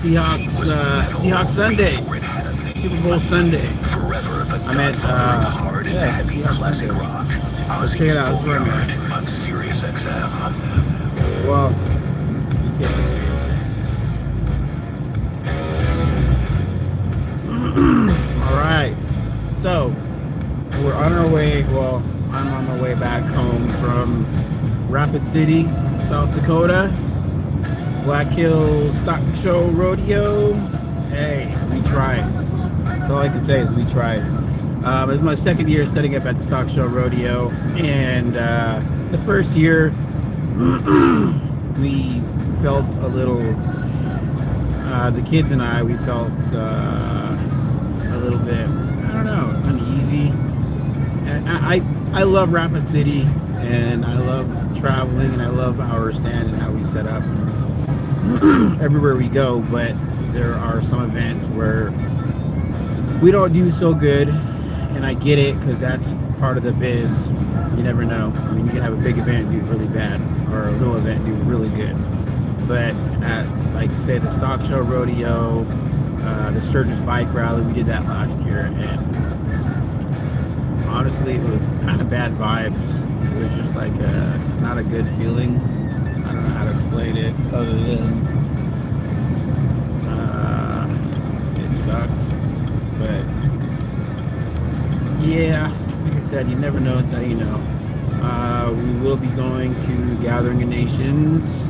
Seahawks Sunday, Super Bowl Sunday. I'm at Seahawks Sunday. Let's check it out. Let's run that on Sirius XM. Well, you can't see it. All right, so we're on our way. Well, I'm on my way back home from Rapid City, South Dakota. Black Hills Stock Show Rodeo. Hey, we tried. That's all I can say is we tried. It's my second year setting up at the Stock Show Rodeo, and the first year we felt a little. The kids and we felt a little bit, I don't know, uneasy. And I love Rapid City, and I love traveling, and I love our stand and how we set up everywhere we go, but there are some events where we don't do so good, and I get it, because that's part of the biz. You never know. I mean, you can have a big event and do really bad, or a little event and do really good. But at, like, say, the Stock Show Rodeo, the Sturgis Bike Rally, we did that last year, and honestly, it was kind of bad vibes. It was just like not a good feeling. I don't know how to explain it other than it sucked. But yeah, like I said, you never know until you know. We will be going to Gathering of Nations,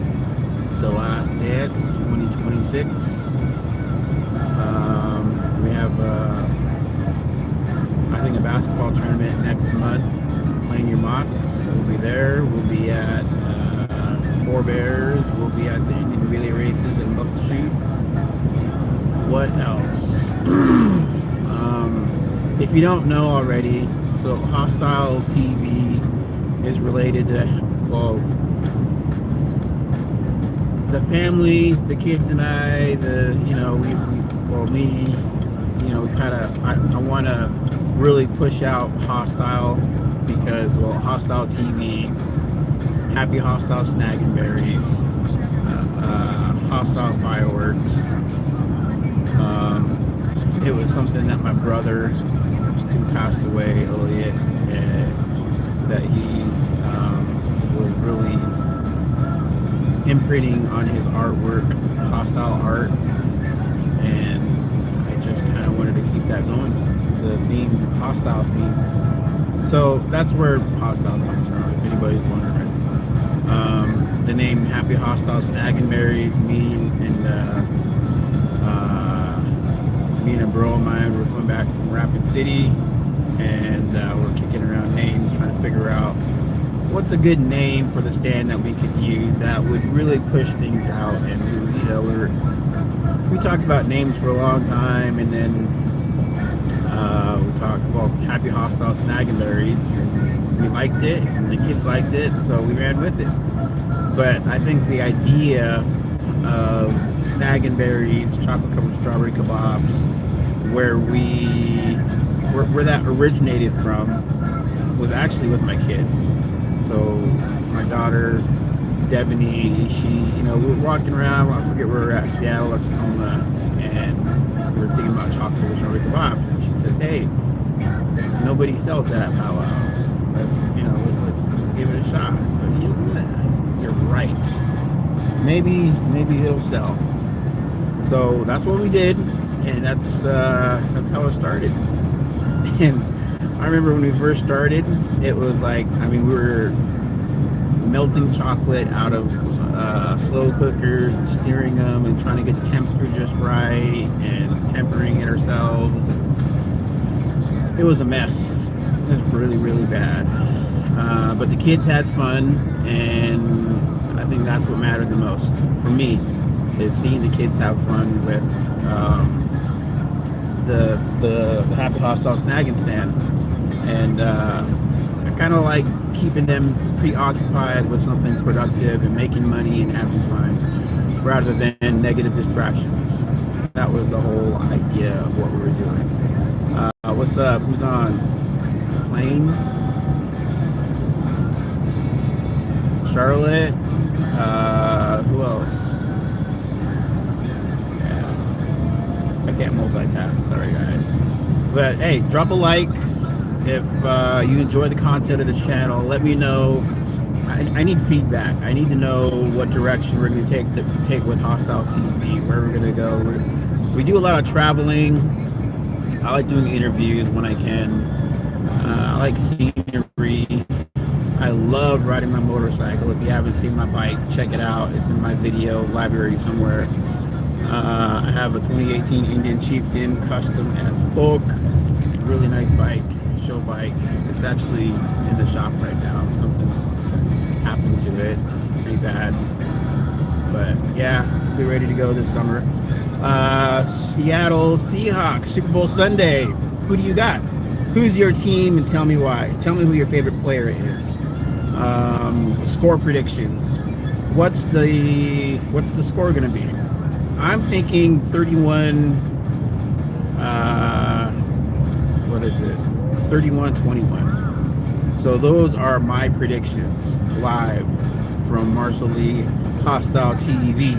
the last dance, 2026. We have I think a basketball tournament next month. Playing Your Mocks. We'll be there. We'll be at Four Bears. We'll be at the Indian Relay Races and Buckle-Shoot. What else? If you don't know already, so Hostile TV is related to, well, the family, the kids and I, me, we kind of, I want to really push out Hostile, because, well, Hostile TV, Happy Hostile Snag and Berries, Hostile Fireworks. It was something that my brother, who passed away, Elliot, that he was really imprinting on his artwork, Hostile art, and I just kind of wanted to keep that going, the theme, Hostile theme. So that's where Hostile comes from, if anybody's wondering. The name Happy Hostile Snag and Berries, me and a bro of mine, we're coming back from Rapid City, and we're kicking around names, trying to figure out what's a good name for the stand that we could use that would really push things out. And we talked about names for a long time, and then we talked, well, Happy Hostile Snag and Berries, and we liked it, and the kids liked it, so we ran with it. But I think the idea of Snag and Berries, chocolate covered strawberry kebabs, where that originated from was actually with my kids. So my daughter Devaney, we were walking around, I forget where we were at, Seattle or Tacoma, and we were thinking about chocolate covered strawberry kebabs, and she says, hey, nobody sells that at Powwow's. Let's give it a shot. I said, you know what? I said, you're right. Maybe it'll sell. So that's what we did, and that's how it started. And I remember when we first started, it was like, we were melting chocolate out of slow cookers and steering them and trying to get the temperature just right and tempering it ourselves. It was a mess. It was really, really bad. But the kids had fun, and I think that's what mattered the most for me, is seeing the kids have fun with the Happy Hostile Snag and Stand. And I kind of like keeping them preoccupied with something productive and making money and having fun, rather than negative distractions. That was the whole idea of what we were doing. What's up? Who's on? Plain? Charlotte? Who else? Yeah. can't multitask. Sorry, guys. But hey, drop a like if you enjoy the content of the channel. Let me know. I need feedback. I need to know what direction we're going to take with Hostile TV, where we're going to go. We do a lot of traveling. I like doing interviews when I can. I like scenery. I love riding my motorcycle. If you haven't seen my bike, check it out. It's in my video library somewhere. I have a 2018 Indian Chieftain Custom S Book. Really nice bike, show bike. It's actually in the shop right now. Something happened to it, pretty bad. But yeah, be ready to go this summer. Seattle Seahawks, Super Bowl Sunday. Who do you got? Who's your team and tell me why? Tell me who your favorite player is. Score predictions. What's the score gonna be? I'm thinking 31, what is it? 31-21. So those are my predictions live from Marshall Lee, Hostile TV.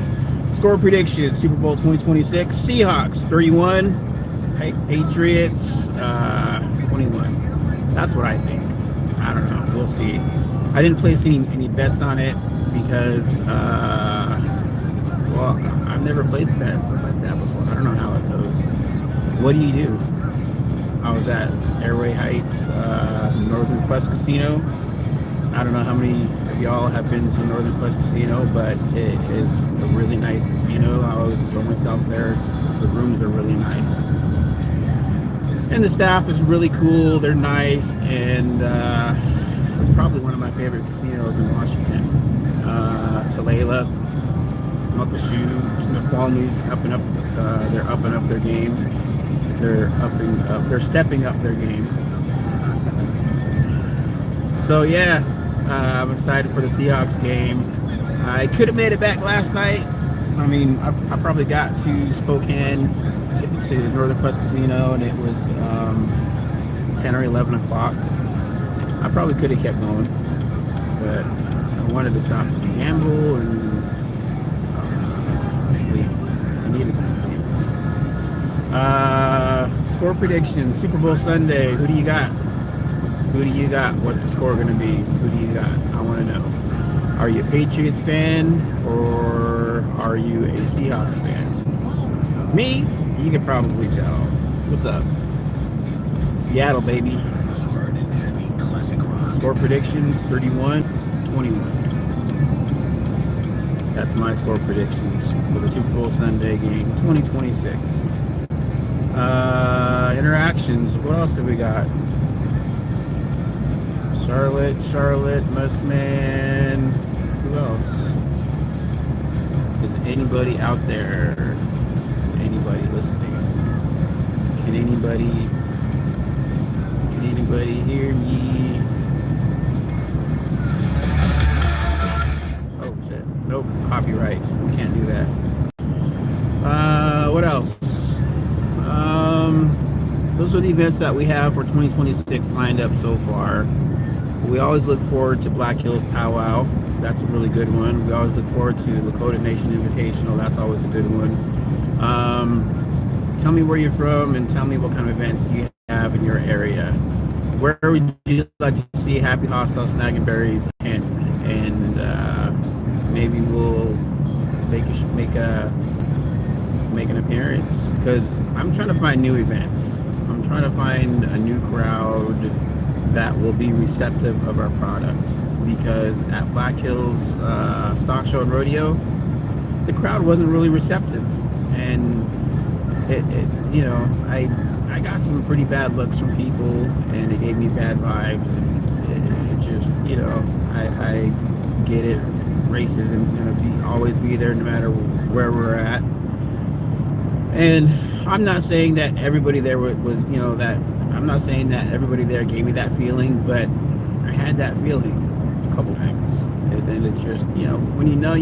Score predictions, Super Bowl 2026, Seahawks 31, Patriots 21. That's what I think. I don't know, we'll see. I didn't place any bets on it because, well, I've never placed bets like that before. I don't know how it goes. What do you do? I was at Airway Heights, Northern Quest Casino. I don't know how many of y'all have been to Northern Quest Casino, but it is a really nice casino. I always enjoy myself there. The rooms are really nice. And the staff is really cool. They're nice. And it's probably one of my favorite casinos in Washington. Tulalip, Muckleshoot, Snoqualmie's upping up. They're upping up their game. They're stepping up their game. So yeah, I'm excited for the Seahawks game. I could have made it back last night. I mean, I probably got to Spokane to Northern Quest Casino, and it was 10 or 11 o'clock. I probably could have kept going, but I wanted to stop and gamble and sleep. I needed to sleep. Score predictions, Super Bowl Sunday. Who do you got? Who do you got? What's the score going to be? Who do you got? I want to know. Are you a Patriots fan or are you a Seahawks fan? Me? You can probably tell. What's up? Seattle, baby. Score predictions, 31-21. That's my score predictions for the Super Bowl Sunday game, 2026. Interactions. What else do we got? Charlotte, Mussman. Who else? Is anybody out there? Is anybody listening? Can anybody hear me? Oh shit. Nope. Copyright. We can't do that. What else? Those are the events that we have for 2026 lined up so far. We always look forward to Black Hills Powwow. That's a really good one. We always look forward to Lakota Nation Invitational. That's always a good one. Tell me where you're from and tell me what kind of events you have in your area. Where would you like to see Happy Hostile Snagging Berries and maybe we'll make an appearance, because I'm trying to find new events. I'm trying to find a new crowd that will be receptive of our product, because at Black Hills Stock Show and Rodeo, the crowd wasn't really receptive, and it you know, I got some pretty bad looks from people, and it gave me bad vibes, and it just, you know, I get it. Racism is gonna always be there no matter where we're at. And I'm not saying that everybody there was, you know, that I'm not saying that everybody there gave me that feeling, but I had that feeling a couple times. And it's just, you know, when you know,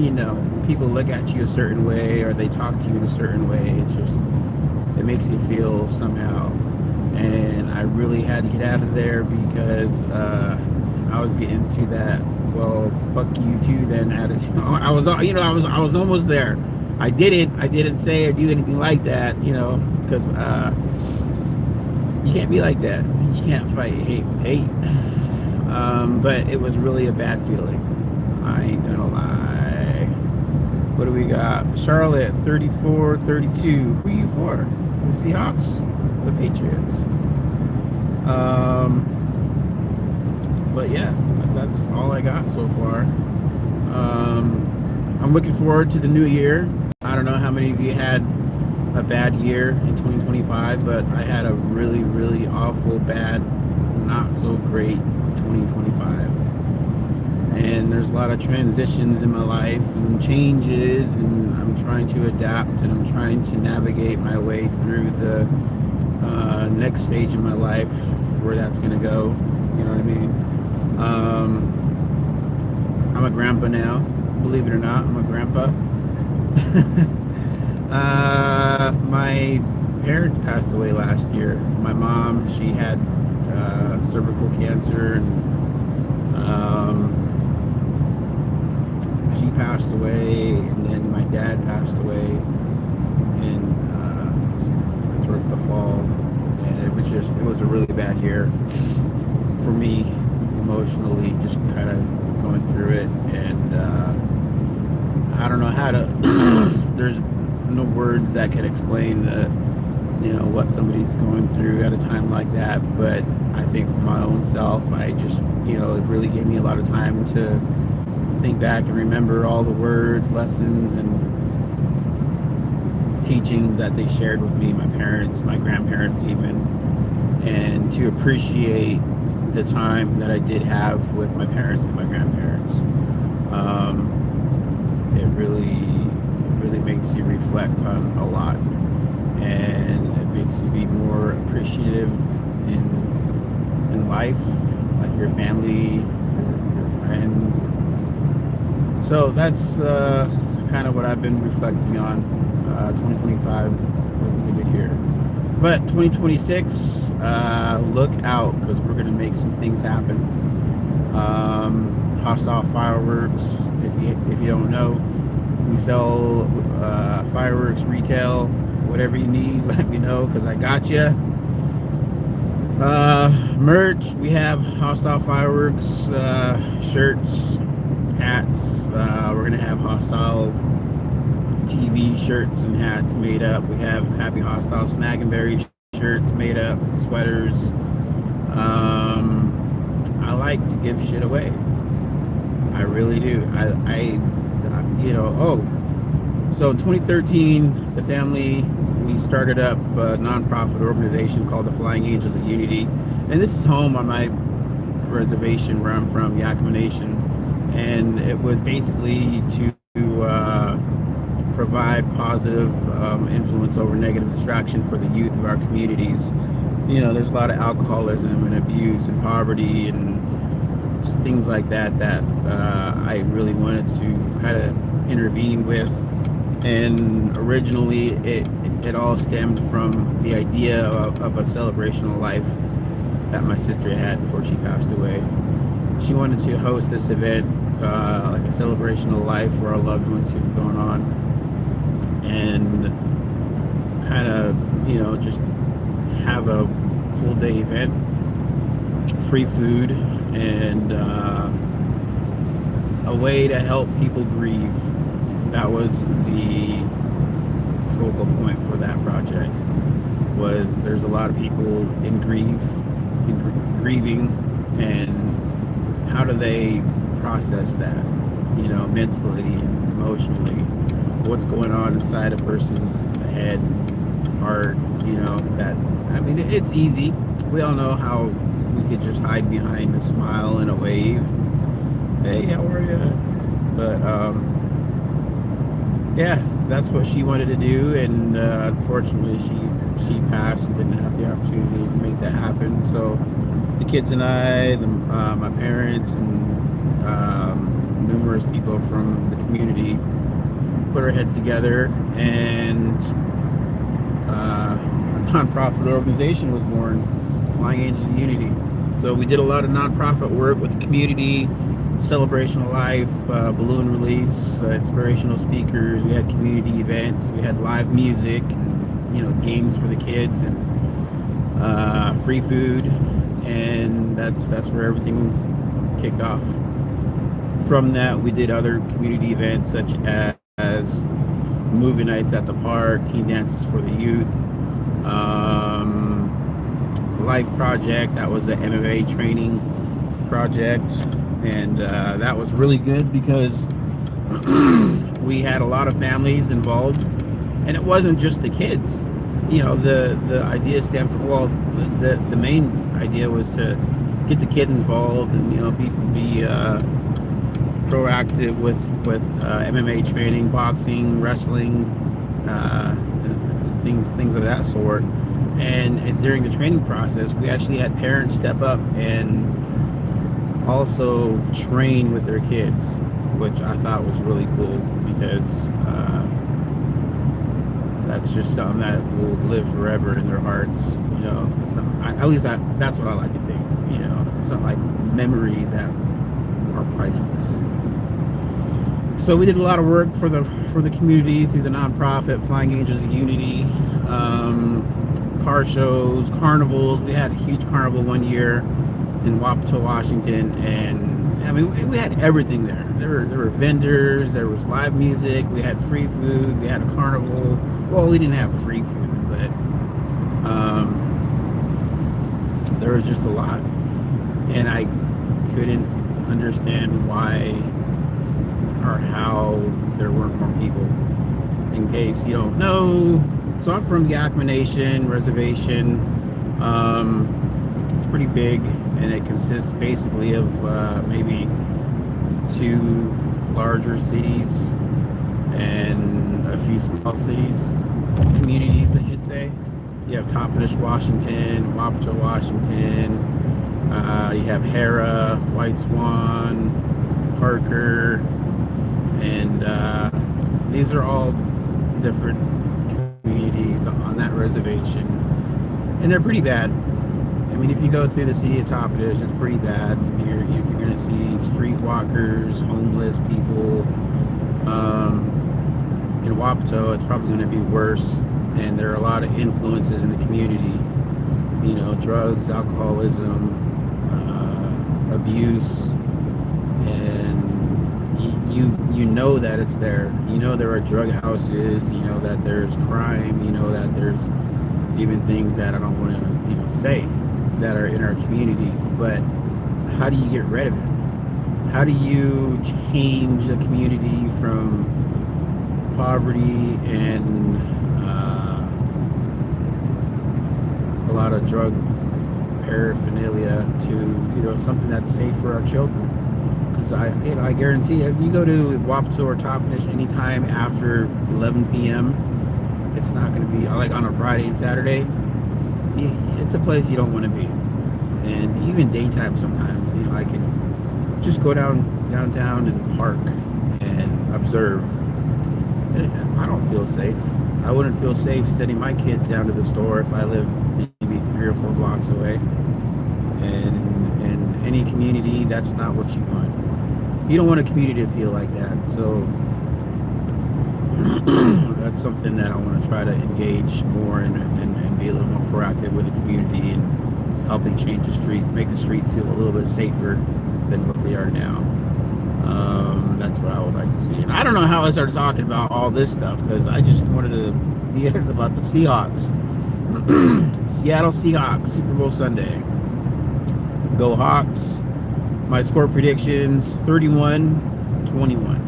people look at you a certain way or they talk to you in a certain way. It's just, it makes you feel somehow. And I really had to get out of there because I was getting to that, well, fuck you too then attitude. I was almost there. I didn't say or do anything like that, because you can't be like that. You can't fight hate with hate. But it was really a bad feeling. I ain't gonna lie. What do we got? Charlotte, 34-32. Who are you for? The Seahawks? The Patriots? But yeah, that's all I got so far. I'm looking forward to the new year. I don't know how many of you had a bad year in 2025, but I had a really, really awful, bad, not so great 2025. And there's a lot of transitions in my life and changes, and I'm trying to adapt, and I'm trying to navigate my way through the next stage in my life, where that's going to go. You know what I mean? I'm a grandpa now. Believe it or not, I'm a grandpa. My parents passed away last year. My mom, she had cervical cancer, and she passed away, and then my dad passed away towards the fall, and it was a really bad year for me emotionally, just kind of going through it, and I don't know how to there's no words that can explain what somebody's going through at a time like that, but I think for my own self, I just it really gave me a lot of time to think back and remember all the words, lessons, and teachings that they shared with me, my parents, my grandparents even, and to appreciate the time that I did have with my parents and my grandparents. It really makes you reflect on a lot, and it makes you be more appreciative in life, like your family, your friends. So that's kind of what I've been reflecting on. 2025 wasn't a good year, but 2026, look out, because we're going to make some things happen. Hostile Fireworks, if you don't know, we sell fireworks retail. Whatever you need, let me know, because I got you. Merch, we have Hostile Fireworks shirts, hats. We're gonna have Hostile TV shirts and hats made up. We have Happy Hostile Snag and Berry shirts made up, sweaters. I like to give shit away. I really do. So in 2013, the family, we started up a nonprofit organization called the Flying Angels of Unity, and this is home on my reservation where I'm from, Yakima Nation, and it was basically to provide positive influence over negative distraction for the youth of our communities. There's a lot of alcoholism and abuse and poverty and just things like that I really wanted to kind of intervene with. And originally it all stemmed from the idea of a celebrational life that my sister had before she passed away. She wanted to host this event, like a celebrational life for our loved ones who've gone on, and kind of just have a full day event, free food, and a way to help people grieve. That was the focal point for that project. Was there's a lot of people in grieving, and how do they process that, mentally and emotionally? What's going on inside a person's head, heart? It's easy. We all know how we could just hide behind a smile and a wave. Hey, how are you? But yeah, that's what she wanted to do, and unfortunately she passed and didn't have the opportunity to make that happen. So the kids and I, my parents, and numerous people from the community put our heads together, and a nonprofit organization was born, Flying Angels of Unity. So we did a lot of nonprofit work with the community, celebration of life, balloon release, inspirational speakers. We had community events. We had live music, and games for the kids, and free food, and that's where everything kicked off. From that, we did other community events such as movie nights at the park, teen dances for the youth, Life Project. That was an MMA training project, and that was really good because we had a lot of families involved, and it wasn't just the kids. The idea stemmed from, well, the main idea was to get the kids involved and be proactive with MMA training, boxing, wrestling, things of that sort. And during the training process, we actually had parents step up and also train with their kids, which I thought was really cool because that's just something that will live forever in their hearts. At least that's what I like to think. Something like memories that are priceless. So we did a lot of work for the community through the nonprofit Flying Angels of Unity, car shows, carnivals. We had a huge carnival one year in Wapato, Washington, and I mean we had everything there. There were vendors, there was live music, we had free food, we had a carnival. Well, we didn't have free food, but there was just a lot, and I couldn't understand why or how there weren't more people. In case you don't know, so I'm from the Yakama Nation Reservation. It's pretty big, and it consists basically of maybe 2 larger cities and a few small cities, communities I should say. You have Toppenish, Washington, Wapato, Washington. You have Hara, White Swan, Parker, and these are all different communities on that reservation, and they're pretty bad. I mean, if you go through the city of Toppenish, it's pretty bad. You're going to see streetwalkers, homeless people. In Wapato, it's probably going to be worse, and there are a lot of influences in the community. Drugs, alcoholism, abuse, and you know that it's there. There are drug houses. That there's crime. That there's even things that I don't want to say that are in our communities. But how do you get rid of it? How do you change the community from poverty and a lot of drug paraphernalia to something that's safe for our children? Because I guarantee if you go to Wapato or Toppenish anytime after 11 p.m., it's not going to be like on a Friday and Saturday. It's a place you don't want to be. And even daytime sometimes, I could just go downtown and park and observe. I don't feel safe. I wouldn't feel safe sending my kids down to the store if I live maybe 3 or 4 blocks away. And in any community, that's not what you want. You don't want a community to feel like that. So that's something that I want to try to engage more and be a little more proactive with the community and helping change the streets, make the streets feel a little bit safer than what they are now. That's what I would like to see. And I don't know how I started talking about all this stuff, because I just wanted to be honest about the Seahawks. Seattle Seahawks, Super Bowl Sunday. Go Hawks. My score predictions, 31-21.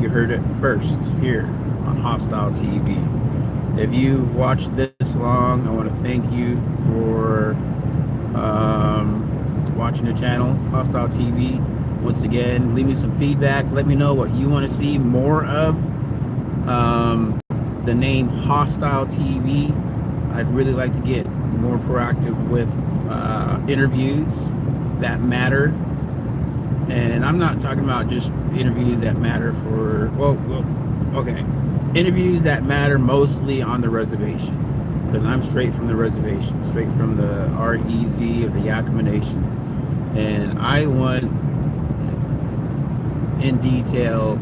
You heard it first here on Hostile TV. If you've watched this long, I want to thank you for watching the channel, Hostile TV. Once again, leave me some feedback. Let me know what you want to see more of. The name Hostile TV. I'd really like to get more proactive with interviews that matter. And I'm not talking about just interviews that matter for, okay. Interviews that matter mostly on the reservation. Because I'm straight from the reservation, straight from the REZ of the Yakama Nation. And I want in detail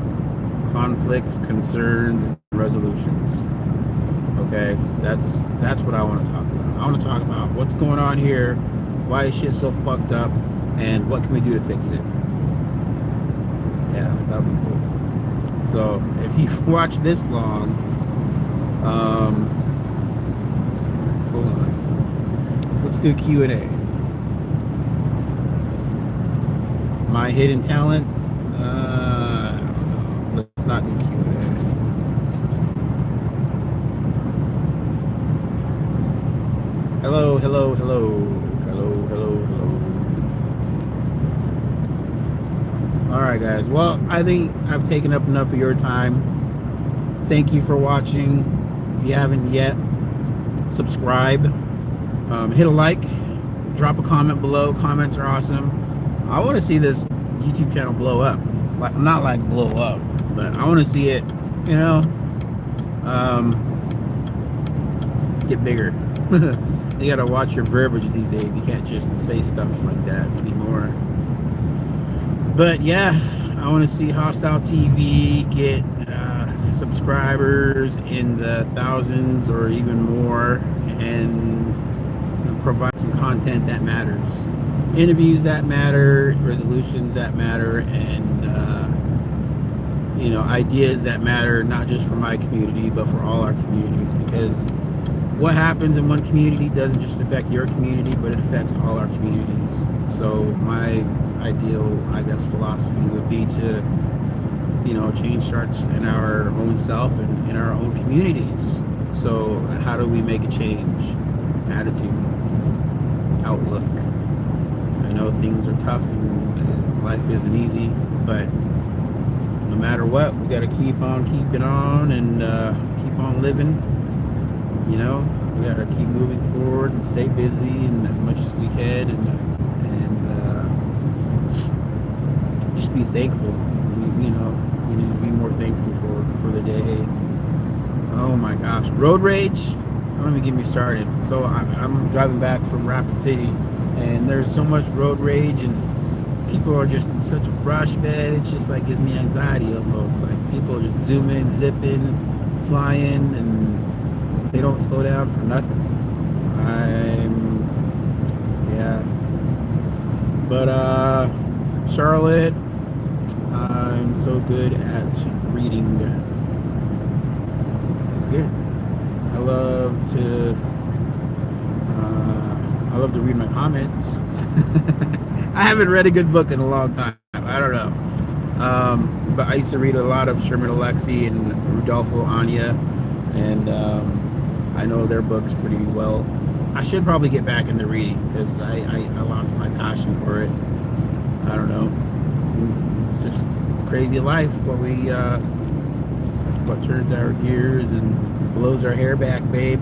conflicts, concerns, and resolutions. Okay, that's what I want to talk about. I want to talk about what's going on here, why is shit so fucked up, and what can we do to fix it. Yeah, that'd be cool. So if you've watched this long, hold on. Let's do Q&A. My hidden talent? I don't know. Let's not do Q&A. Hello, hello, hello. Hello, hello, hello. Alright guys, well, I think I've taken up enough of your time. Thank you for watching. If you haven't yet, subscribe. Hit a like. Drop a comment below. Comments are awesome. I want to see this YouTube channel blow up. Like, not like blow up, but I want to see it, you know, get bigger. You gotta watch your verbiage these days. You can't just say stuff like that anymore. But yeah, I want to see Hostile TV get subscribers in the thousands or even more, and provide some content that matters, interviews that matter, resolutions that matter, and you know, ideas that matter, not just for my community but for all our communities, because what happens in one community doesn't just affect your community, but it affects all our communities. So my ideal, I guess, philosophy would be to, you know, change starts in our own self and in our own communities. So how do we make a change? Attitude, outlook. I know things are tough and life isn't easy, but no matter what, we got to keep on keeping on and keep on living. You know, we got to keep moving forward and stay busy and as much as we can, and just be thankful. You know, we need to be more thankful for the day. Oh my gosh, road rage! Don't even get me started. So I'm driving back from Rapid City, and there's so much road rage, and people are just in such a rush, man. It just like gives me anxiety almost. Like people just zooming, zipping, flying, and they don't slow down for nothing. Yeah. But Charlotte, I'm so good at reading. It's good. I love to read my comments. I haven't read a good book in a long time. I don't know. But I used to read a lot of Sherman Alexie and Rudolfo Anya, and I know their books pretty well. I should probably get back into reading because I lost my passion for it. I don't know. It's just crazy life. What turns our gears and blows our hair back, babe.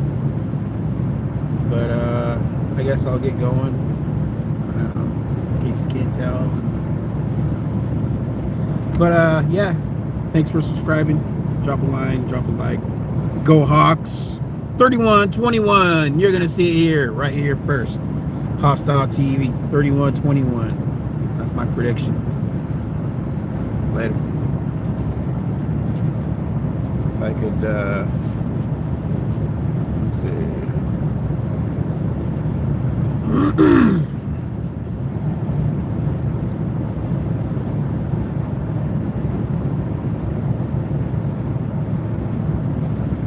But I guess I'll get going. In case you can't tell. But yeah, thanks for subscribing. Drop a line, drop a like. Go Hawks! 31-21. You're gonna see it here, right here first. Hostile TV. 31-21. That's my prediction. Later. If I could, let's see.